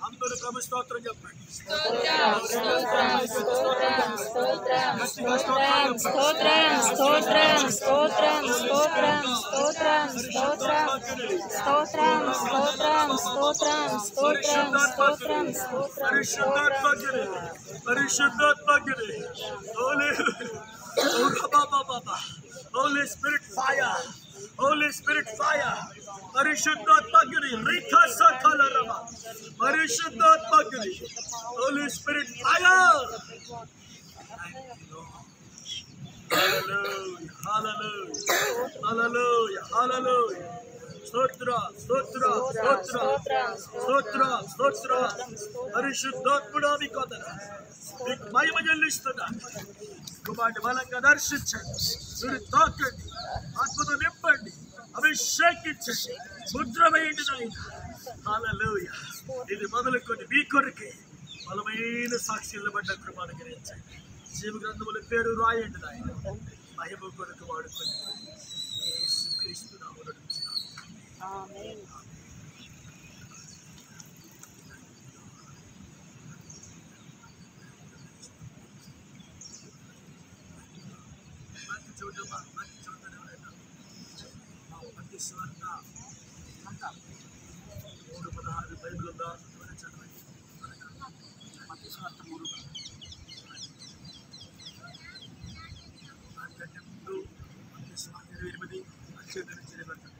అందరూ ప్రభు స్తోత్రం చెప్పండి. Holy Spirit fire, Holy Spirit fire, Parishuddhaatmagni, Rika Sakalarama, Parishuddhaatmagni, Holy Spirit fire. Hallelujah, hallelujah, hallelujah, hallelujah. Stotra, stotra, stotra, stotra, stotra, Parishuddhaatmuda Vikadana, Maya Jalistana. కుమారుని బలంగా దర్శించండి, మీరు తాకండి, ఆత్మతో నింపండి, అభిషేకించండి, ముద్ర వేయండి నాయన. హల్లెలూయా. ఇది మొదలుకొని మీ కొరకే బలమైన సాక్షులు పడ్డ కృపను గ్రహించండి. జీవ గ్రంథముల పేరు రాయండి నాయన. మహిమ కొరకు వాడుకొని యేసుక్రీస్తు నామములో ఆమేన్. బైబిల్ ఉందా? చదవండి. మత్తయి సువార్త 3 ముందు మత్తయి సువార్త 28 అధ్యాయం చేయబడింది.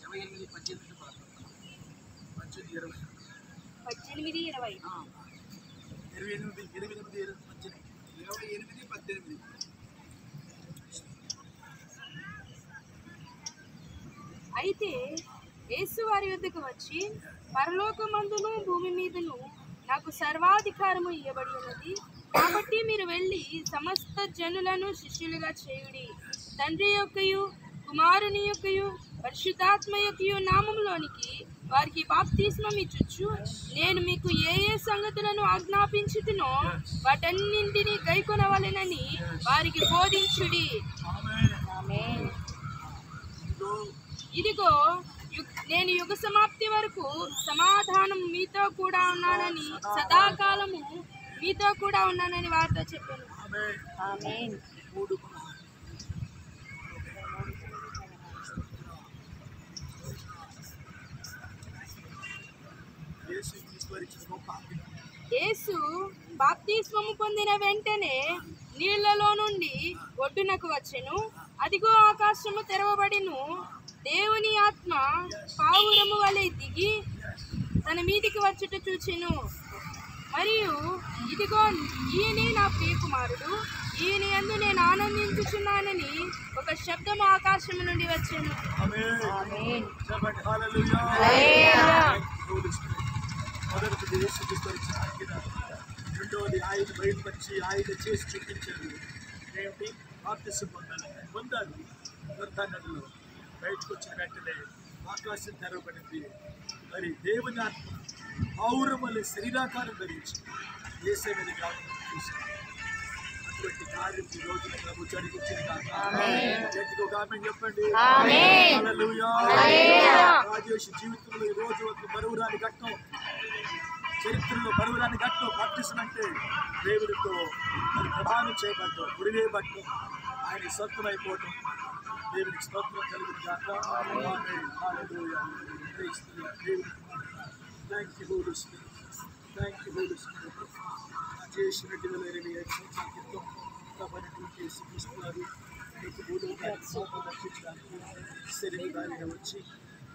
28 18 20 అయితే యేసు వారి యొద్దకు వచ్చి, పరలోకమందును భూమి మీదను నాకు సర్వాధికారము ఇవ్వబడి ఉన్నది, కాబట్టి మీరు వెళ్ళి సమస్త జనులను శిష్యులుగా చేయుడి. తండ్రి యొక్కయు కుమారుని యొక్కయు పరిశుద్ధాత్మ యొక్కయు నామములోనికి వారికి బాప్తిస్మం ఇచ్చుచు, నేను మీకు ఏ ఏ సంగతులను ఆజ్ఞాపించుతునో వాటన్నింటినీ గైకొనవలెనని వారికి బోధించుడి. ఆమేన్. ఇదిగో నేను యుగ సమాప్తి వరకు సమాధానం మీతో కూడా ఉన్నానని, సదాకాలము మీతో కూడా ఉన్నానని వారితో చెప్పాను. ఆమేన్. యేసు బాప్తిస్మము పొందిన వెంటనే నీళ్లలో నుండి ఒడ్డునకు వచ్చెను. అదిగో ఆకాశము తెరవబడిను, దేవుని ఆత్మ పావురము వలె దిగి తన మీదికి వచ్చుట చూచెను. మరియు ఇదిగో ఈయనే నా ప్రియ కుమారుడు, ఈయన యందు నేను ఆనందించుచున్నానని ఒక శబ్దము ఆకాశము నుండి వచ్చెను. ఆమేన్. మొదటిది యేసుక్రీస్తు ఇచ్చిన ఆజ్ఞ, రెండవది ఆయన బయలుపరిచి ఆయన చేసి చూపించారు. ఏమిటి? బాప్తిసం పొందాలి. నదిలో బయటకు వచ్చిన వెంటనే ఆకాశం తెరవబడింది. మరి దేవుని ఆత్మ పౌరమల్లి శరీరాకారం ధరించి యేసే మీద చూశారు. అటువంటి కార్యం ఈ రోజున ప్రభు జరిగించిన చేతికి ఒక ఆమేన్ చెప్పండి. రాజేష్ జీవితంలో ఈ రోజు ఒక బరువురాని ఘట్టం, చరిత్రలో బరువురాని ఘట్టం. బాప్తిసం అంటే దేవుడితో మరి ప్రధానం చేయబడ్డం, గురివేయబడ్డం, ఆయన సొంతమైపోవటం. దేవునికి స్తోత్రం కలుగును గాక. Thank you Holy Spirit, thank you Holy Spirit. చేసిన 2025 సంవత్సరాల క్రితం ప్రభువైనటువంటి యేసుక్రీస్తు వారు మీకు భూలోకానికి పాపం రక్షించడానికి శరీరధారిగా వచ్చి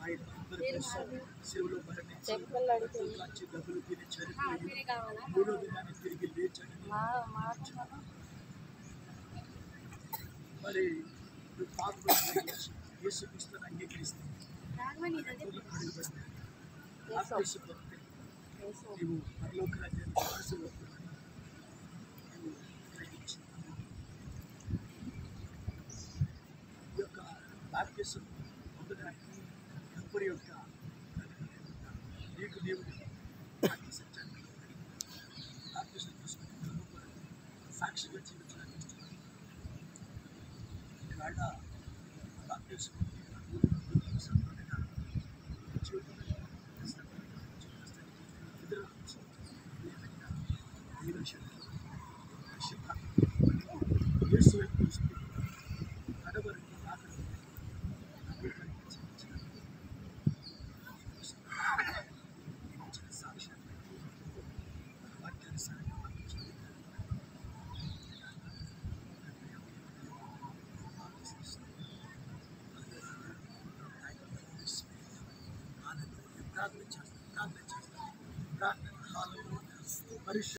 ఆయన అందరి కోసం శివులో మరణించి కాచి డబ్బులు తిని చనిపోయి 3వ దినాన్ని తిరిగి లేచాడని మరి నువ్వు పాపం గ్రహించి యేసుక్రీస్తుని అంగీకరిస్తే నీవు పరలోక రాజ్యాన్ని వారసులవుతావని నీవు గ్రహించి ఈ యొక్క బాప్తిసం పొందడానికి ఎవరి యొక్క నీకు దేవుడు సత్యాన్ని బాప్తిసం తీసుకుని సాక్షిగా జీవించడానికి ఇస్తున్నాను. ఇవాళ బాప్తిసం ప్రార్థన చేస్తాను.